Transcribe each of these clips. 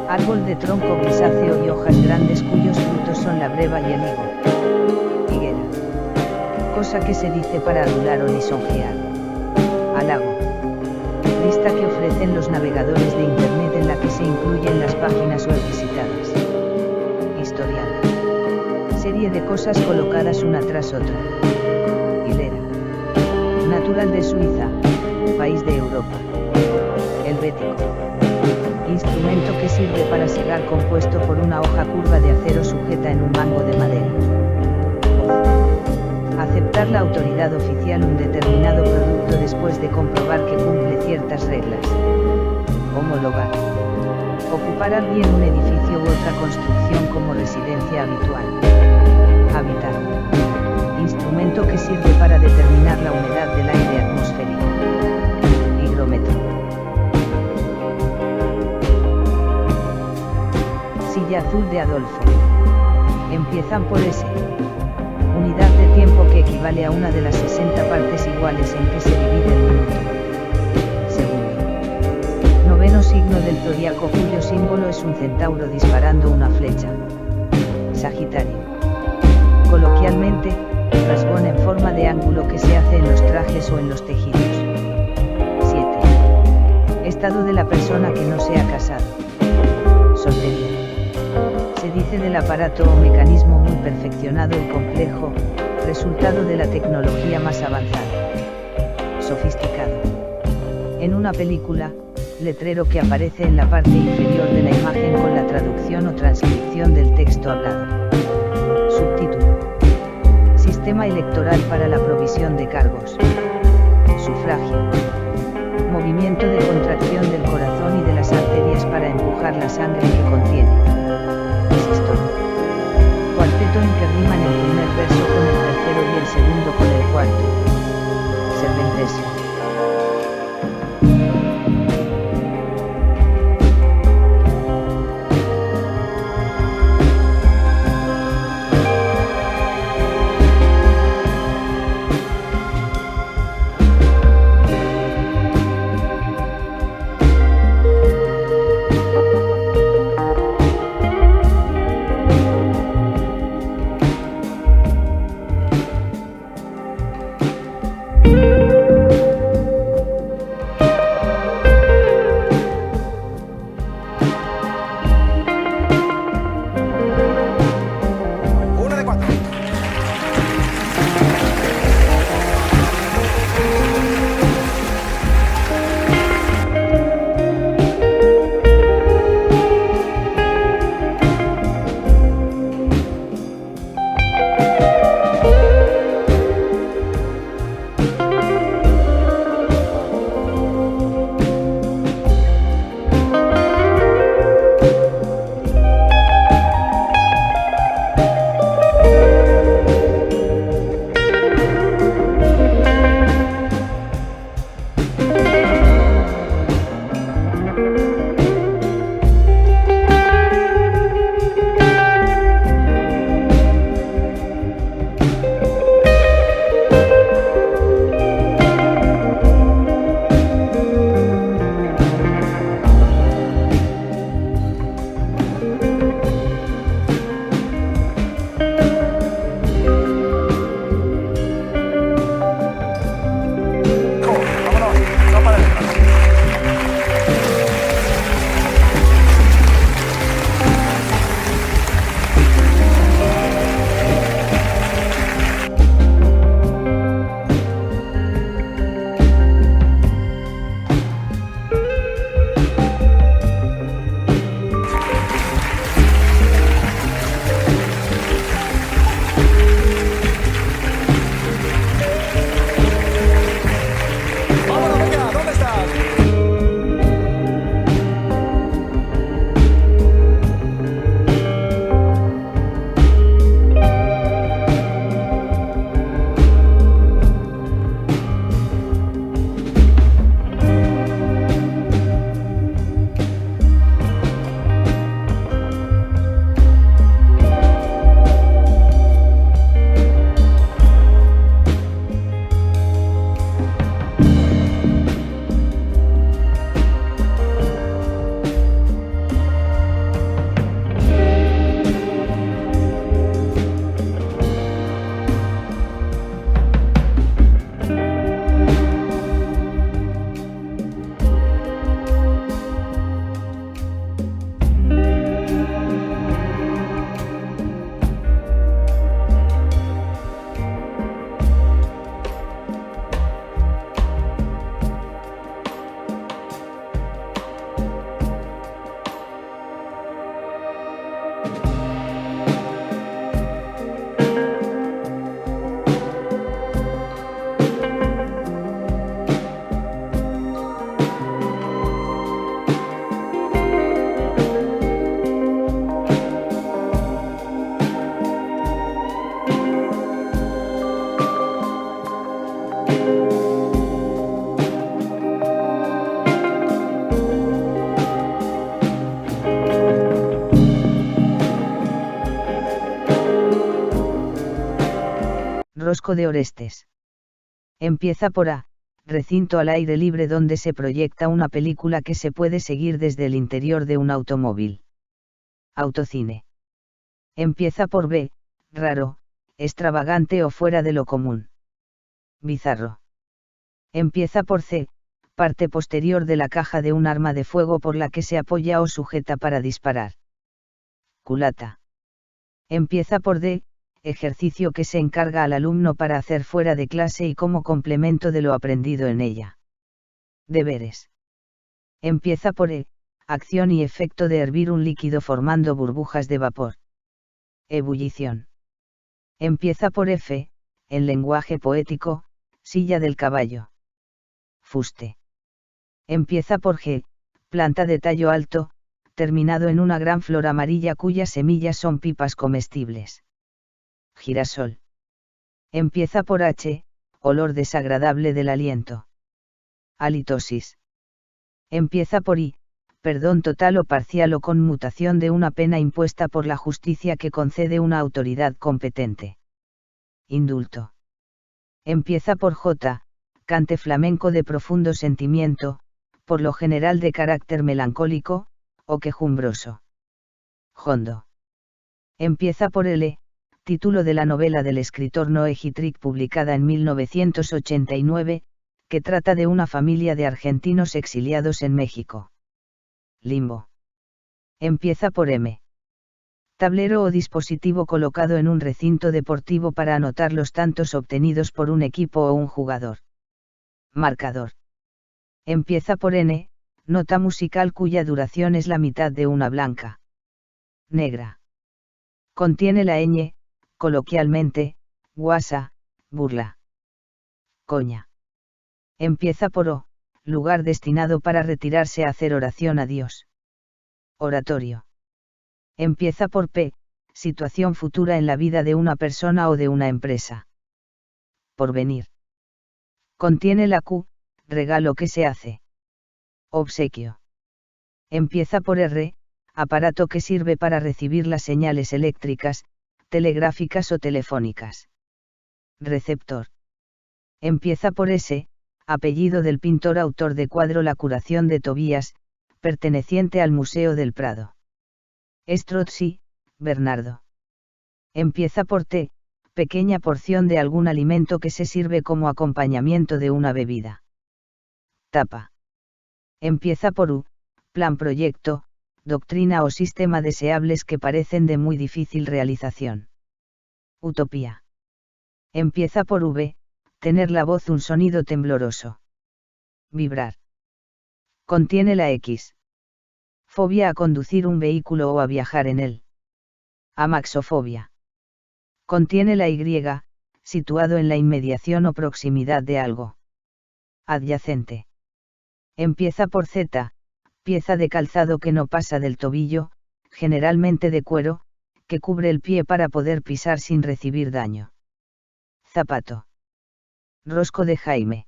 Árbol de tronco grisáceo y hojas grandes cuyos frutos son la breva y el higo. Higuera. Cosa que se dice para adular o lisonjear. Halago. Lista que ofrecen los navegadores de Internet en la que se incluyen las páginas web visitadas. Historial. Serie de cosas colocadas una tras otra. Hilera. Natural de Suiza, país de Europa. Helvético. Instrumento que sirve para segar compuesto por una hoja curva de acero sujeta en un mango de madera. Aceptar la autoridad oficial un determinado producto después de comprobar que cumple ciertas reglas. Homologar. Ocupar alguien un edificio u otra construcción como residencia habitual. Habitar. Instrumento que sirve para determinar la humedad del aire atmosférico. Higrómetro. Silla azul de Adolfo. Empiezan por S. Unidad de tiempo que equivale a una de las 60 partes iguales en que se divide el minuto. Segundo. Noveno signo del zodiaco cuyo símbolo es un centauro disparando una flecha. Sagitario. Coloquialmente, rasgón en forma de ángulo que se hace en los trajes o en los tejidos. 7. Estado de la persona que no se ha casado. Soltería. Se dice del aparato o mecanismo muy perfeccionado y complejo, resultado de la tecnología más avanzada. Sofisticado. En una película, letrero que aparece en la parte inferior de la imagen con la traducción o transcripción del texto hablado. Subtítulo. Sistema electoral para la provisión de cargos. Sufragio. Movimiento de contracción del corazón y de las arterias para empujar la sangre que contiene. Sistón. Cuarteto en que riman el primer verso con el tercero y el segundo con el cuarto. Serventesio. Rosco de Orestes. Empieza por A, recinto al aire libre donde se proyecta una película que se puede seguir desde el interior de un automóvil. Autocine. Empieza por B, raro, extravagante o fuera de lo común. Bizarro. Empieza por C, parte posterior de la caja de un arma de fuego por la que se apoya o sujeta para disparar. Culata. Empieza por D, ejercicio que se encarga al alumno para hacer fuera de clase y como complemento de lo aprendido en ella. Deberes. Empieza por E, acción y efecto de hervir un líquido formando burbujas de vapor. Ebullición. Empieza por F, en lenguaje poético, silla del caballo. Fuste. Empieza por G, planta de tallo alto, terminado en una gran flor amarilla cuyas semillas son pipas comestibles. Girasol. Empieza por H, olor desagradable del aliento. Halitosis. Empieza por I, perdón total o parcial o conmutación de una pena impuesta por la justicia que concede una autoridad competente. Indulto. Empieza por J, cante flamenco de profundo sentimiento, por lo general de carácter melancólico, o quejumbroso. Jondo. Empieza por L, título de la novela del escritor Noé Gitrick publicada en 1989, que trata de una familia de argentinos exiliados en México. Limbo. Empieza por M. Tablero o dispositivo colocado en un recinto deportivo para anotar los tantos obtenidos por un equipo o un jugador. Marcador. Empieza por N, nota musical cuya duración es la mitad de una blanca. Negra. Contiene la ñ, coloquialmente, guasa, burla. Coña. Empieza por O, lugar destinado para retirarse a hacer oración a Dios. Oratorio. Empieza por P, situación futura en la vida de una persona o de una empresa. Porvenir. Contiene la Q, regalo que se hace. Obsequio. Empieza por R, aparato que sirve para recibir las señales eléctricas, telegráficas o telefónicas. Receptor. Empieza por S, apellido del pintor autor de cuadro La curación de Tobías, perteneciente al Museo del Prado. Strozzi, Bernardo. Empieza por T, pequeña porción de algún alimento que se sirve como acompañamiento de una bebida. Tapa. Empieza por U, plan proyecto, doctrina o sistema deseables que parecen de muy difícil realización. Utopía. Empieza por V, tener la voz un sonido tembloroso. Vibrar. Contiene la X. Fobia a conducir un vehículo o a viajar en él. Amaxofobia. Contiene la Y, situado en la inmediación o proximidad de algo. Adyacente. Empieza por Z, pieza de calzado que no pasa del tobillo, generalmente de cuero, que cubre el pie para poder pisar sin recibir daño. Zapato. Rosco de Jaime.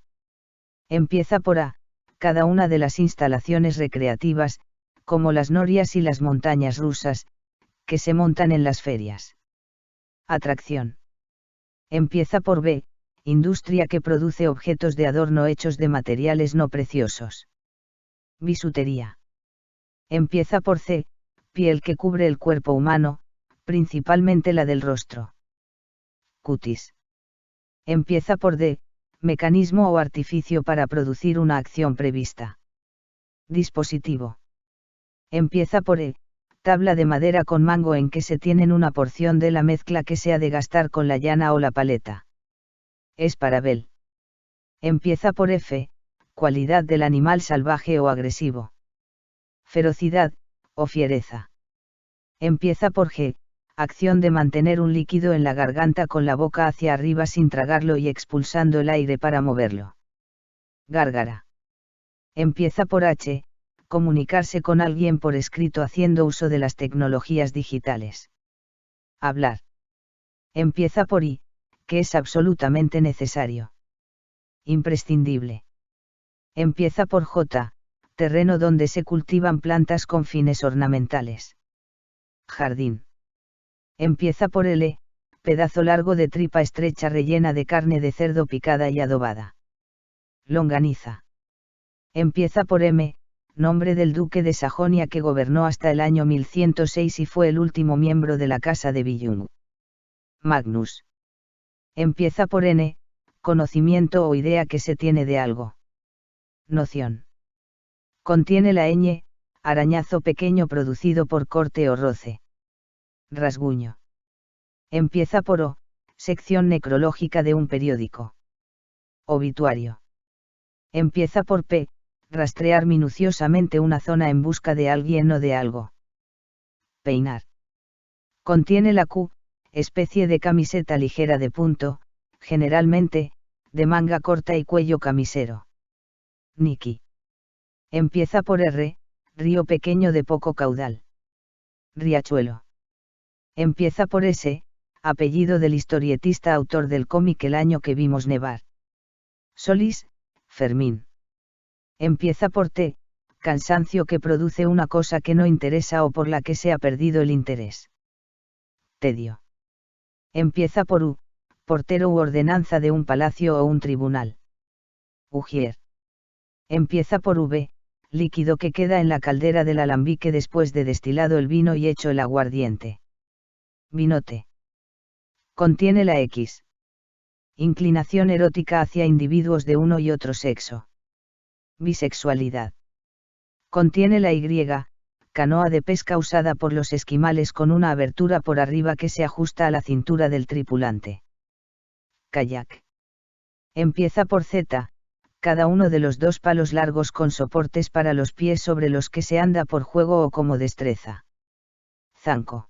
Empieza por A, cada una de las instalaciones recreativas, como las norias y las montañas rusas, que se montan en las ferias. Atracción. Empieza por B, industria que produce objetos de adorno hechos de materiales no preciosos. Bisutería. Empieza por C, piel que cubre el cuerpo humano, principalmente la del rostro. Cutis. Empieza por D, mecanismo o artificio para producir una acción prevista. Dispositivo. Empieza por E, tabla de madera con mango en que se tienen una porción de la mezcla que se ha de gastar con la llana o la paleta. Esparabel. Empieza por F, cualidad del animal salvaje o agresivo. Ferocidad, o fiereza. Empieza por G, acción de mantener un líquido en la garganta con la boca hacia arriba sin tragarlo y expulsando el aire para moverlo. Gárgara. Empieza por H, comunicarse con alguien por escrito haciendo uso de las tecnologías digitales. Hablar. Empieza por I, que es absolutamente necesario. Imprescindible. Empieza por J, terreno donde se cultivan plantas con fines ornamentales. Jardín. Empieza por L, pedazo largo de tripa estrecha rellena de carne de cerdo picada y adobada. Longaniza. Empieza por M, nombre del duque de Sajonia que gobernó hasta el año 1106 y fue el último miembro de la casa de Billung. Magnus. Empieza por N, conocimiento o idea que se tiene de algo. Noción. Contiene la ñ, arañazo pequeño producido por corte o roce. Rasguño. Empieza por O, sección necrológica de un periódico. Obituario. Empieza por P, rastrear minuciosamente una zona en busca de alguien o de algo. Peinar. Contiene la Q, especie de camiseta ligera de punto, generalmente, de manga corta y cuello camisero. Niki. Empieza por R, río pequeño de poco caudal. Riachuelo. Empieza por S, apellido del historietista autor del cómic El año que vimos nevar. Solís, Fermín. Empieza por T, cansancio que produce una cosa que no interesa o por la que se ha perdido el interés. Tedio. Empieza por U, portero u ordenanza de un palacio o un tribunal. Ujier. Empieza por V, líquido que queda en la caldera del alambique después de destilado el vino y hecho el aguardiente. Vinote. Contiene la X. Inclinación erótica hacia individuos de uno y otro sexo. Bisexualidad. Contiene la Y, canoa de pesca usada por los esquimales con una abertura por arriba que se ajusta a la cintura del tripulante. Kayak. Empieza por Z, cada uno de los dos palos largos con soportes para los pies sobre los que se anda por juego o como destreza. Zanco.